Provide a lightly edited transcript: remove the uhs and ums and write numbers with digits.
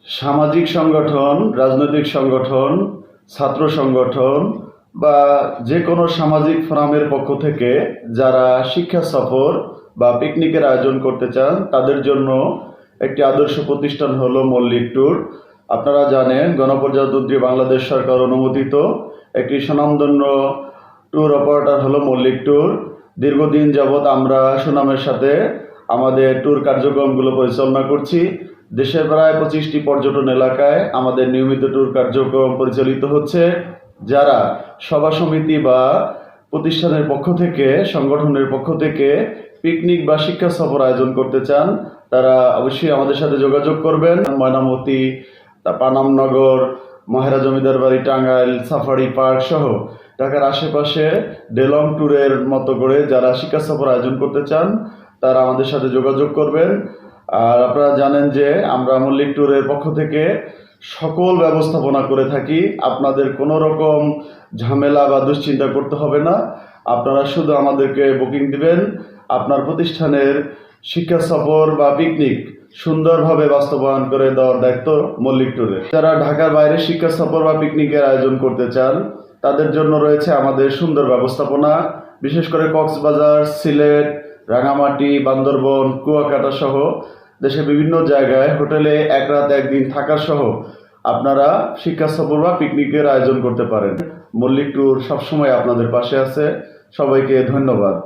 সামাজিক সংগঠন, রাজনৈতিক সংগঠন, ছাত্র সংগঠন বা যে কোনো সামাজিক ফোরামের পক্ষ থেকে যারা শিক্ষা সফর বা পিকনিকের আয়োজন করতে চান তাদের জন্য একটি আদর্শ প্রতিষ্ঠান হলো মল্লিক ট্যুর। আপনারা জানেন গণপ্রজাতন্ত্রী বাংলাদেশ সরকার অনুমোদিত একটি স্বনামধন্য ট্যুর অপারেটর হলো মল্লিক ট্যুর। দীর্ঘদিন যাবৎ আমরা সুনামের সাথে আমাদের ট্যুর কার্যক্রমগুলো পরিচালনা করছি। দেশের প্রায় 25টি পর্যটন এলাকায় আমাদের নিয়মিত ট্যুর কার্যক্রম পরিচালিত হচ্ছে। যারা সভা সমিতি বা প্রতিষ্ঠানের পক্ষ থেকে, সংগঠনের পক্ষ থেকে পিকনিক বা শিক্ষা সফর আয়োজন করতে চান তারা অবশ্যই আমাদের সাথে যোগাযোগ করবেন। ময়নামতি, পানামনগর, মহেরা জমিদার বাড়ি, টাঙ্গাইল, সাফারি পার্ক সহ ঢাকার আশেপাশে ডেলং ট্যুরের মতো করে যারা শিক্ষা সফর আয়োজন করতে চান তারা আমাদের সাথে যোগাযোগ করবেন। আর আপনারা জানেন যে আমরা মল্লিক ট্যুরের পক্ষ থেকে সকল ব্যবস্থাপনা করে থাকি। আপনাদের কোনো রকম ঝামেলা বা দুশ্চিন্তা করতে হবে না। আপনারা শুধু আমাদেরকে বুকিং দিবেন। আপনার প্রতিষ্ঠানের শিক্ষা সফর বা পিকনিক সুন্দরভাবে বাস্তবায়ন করে দেওয়ার দায়িত্ব মল্লিক ট্যুরের। যারা ঢাকার বাইরে শিক্ষা সফর বা পিকনিকের আয়োজন করতে চান তাদের জন্য রয়েছে আমাদের সুন্দর ব্যবস্থাপনা। বিশেষ করে কক্সবাজার, সিলেট, রাঙামাটি, বান্দরবন, কুয়াকাটা সহ দেশের বিভিন্ন জায়গায় হোটেলে এক রাত একদিন থাকা সহ আপনারা শিক্ষা সফর বা পিকনিকের আয়োজন করতে পারেন। মল্লিক ট্যুর সবসময় আপনাদের পাশে আছে। সবাইকে ধন্যবাদ।